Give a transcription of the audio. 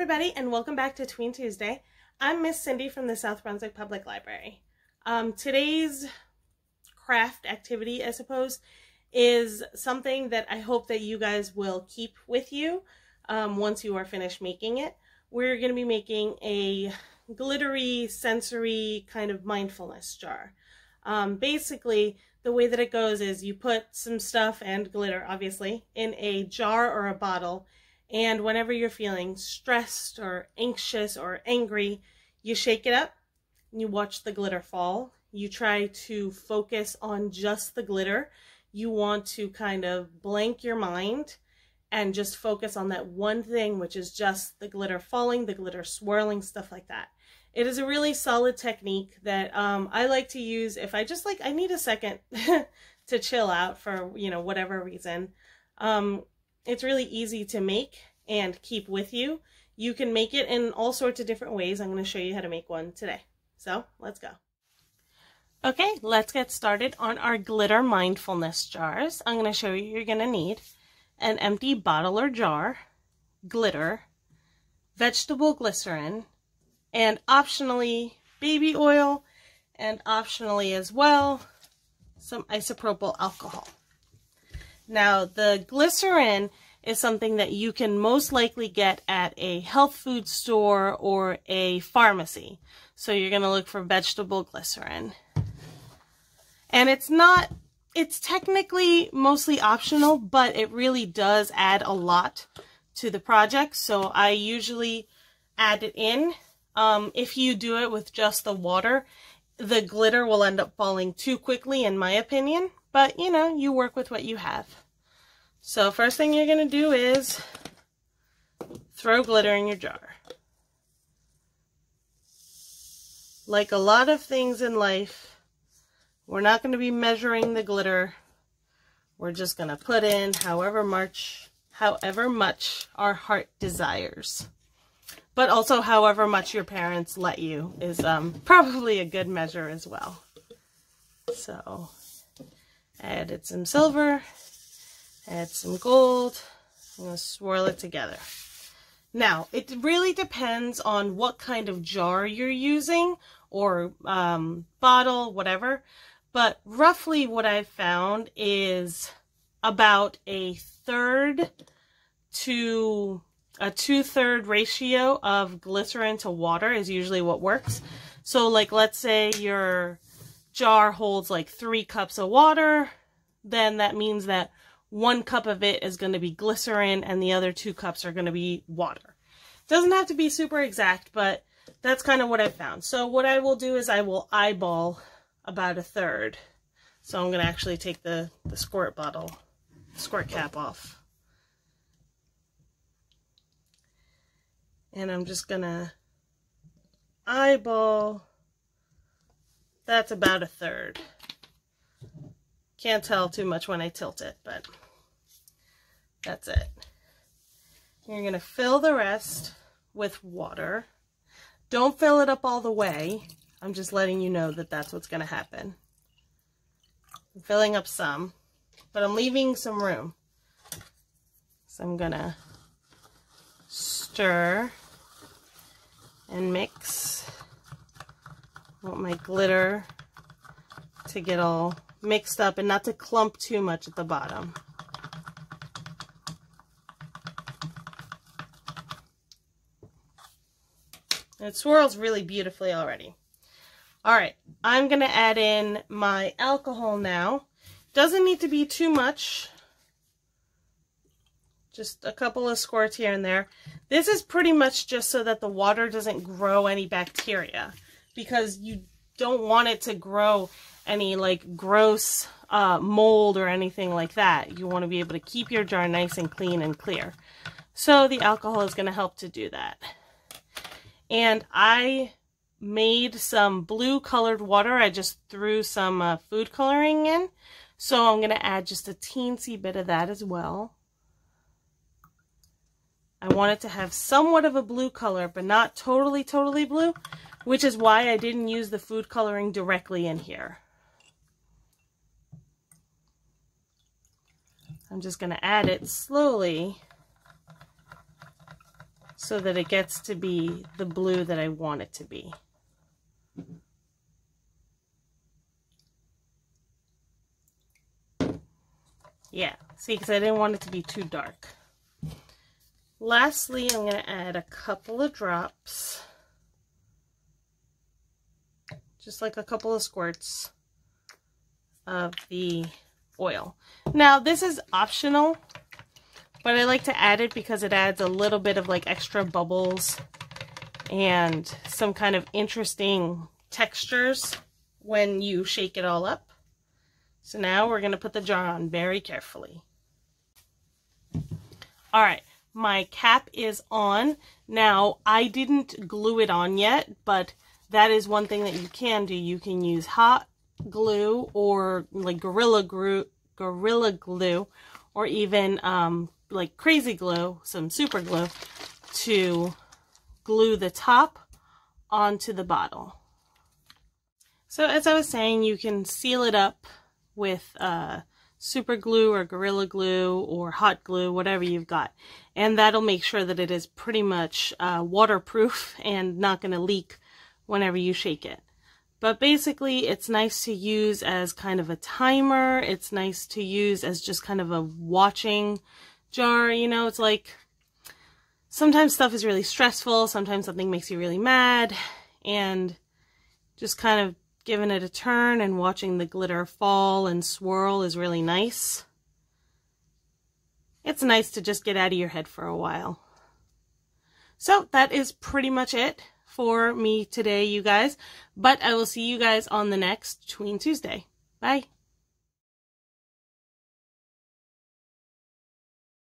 everybody, and welcome back to Tween Tuesday. I'm Miss Cindy from the South Brunswick Public Library. Today's craft activity, I suppose, is something that I hope that you guys will keep with you once you are finished making it. We're going to be making a glittery, sensory kind of mindfulness jar. Basically, the way that it goes is you put some stuff and glitter, obviously, in a jar or a bottle. And whenever you're feeling stressed or anxious or angry, you shake it up and you watch the glitter fall. You try to focus on just the glitter. You want to kind of blank your mind and just focus on that one thing, which is just the glitter falling, the glitter swirling, stuff like that. It is a really solid technique that I like to use if I just I need a second to chill out for, whatever reason. It's really easy to make and keep with you. You can make it in all sorts of different ways. I'm going to show you how to make one today. So let's go. Okay, let's get started on our glitter mindfulness jars. I'm going to show you you're going to need an empty bottle or jar, glitter, vegetable glycerin, and optionally baby oil, and optionally as well some isopropyl alcohol. Now, the glycerin is something that you can most likely get at a health food store or a pharmacy. So you're going to look for vegetable glycerin. And it's technically mostly optional, but it really does add a lot to the project. So I usually add it in. If you do it with just the water, the glitter will end up falling too quickly, in my opinion. But, you work with what you have. So first thing you're going to do is throw glitter in your jar. Like a lot of things in life, we're not going to be measuring the glitter. We're just going to put in however much our heart desires. But also however much your parents let you is probably a good measure as well. So added some silver. Add some gold. I'm going to swirl it together. Now, it really depends on what kind of jar you're using, or bottle, whatever. But roughly what I've found is about a 1/3 to a 2/3 ratio of glycerin to water is usually what works. So let's say your jar holds 3 cups of water, then that means that 1 cup of it is going to be glycerin and the other 2 cups are going to be water. Doesn't have to be super exact, but that's kind of what I found. So what I will do is I will eyeball about 1/3. So I'm going to actually take the squirt cap off. And I'm just going to eyeball. That's about 1/3. Can't tell too much when I tilt it, but that's it. You're going to fill the rest with water. Don't fill it up all the way. I'm just letting you know that that's what's going to happen. I'm filling up some, but I'm leaving some room. So I'm going to stir and mix. I want my glitter to get all mixed up and not to clump too much at the bottom. It swirls really beautifully already. Alright, I'm going to add in my alcohol now. Doesn't need to be too much. Just a couple of squirts here and there. This is pretty much just so that the water doesn't grow any bacteria, because you don't want it to grow any gross mold or anything like that. You want to be able to keep your jar nice and clean and clear. So the alcohol is going to help to do that. And I made some blue colored water. I just threw some food coloring in. So I'm going to add just a teensy bit of that as well. I want it to have somewhat of a blue color, but not totally blue, which is why I didn't use the food coloring directly in here. I'm just going to add it slowly so that it gets to be the blue that I want it to be. Yeah, see, because I didn't want it to be too dark. Lastly, I'm going to add a couple of drops, just like a couple of squirts of the oil. Now, this is optional, but I like to add it because it adds a little bit of like extra bubbles and some kind of interesting textures when you shake it all up. So now we're going to put the jar on very carefully. All right, my cap is on. Now, I didn't glue it on yet, but that is one thing that you can do. You can use hot glue or like Gorilla Glue, or even like Crazy Glue, some super glue, to glue the top onto the bottle. So as I was saying, you can seal it up with super glue or Gorilla Glue or hot glue, whatever you've got, and that'll make sure that it is pretty much waterproof and not going to leak whenever you shake it. But basically, it's nice to use as kind of a timer. It's nice to use as just kind of a watching jar. You know, it's like sometimes stuff is really stressful, sometimes something makes you really mad, and just kind of giving it a turn and watching the glitter fall and swirl is really nice. It's nice to just get out of your head for a while. So that is pretty much it for me today, you guys. But I will see you guys on the next Tween Tuesday. Bye.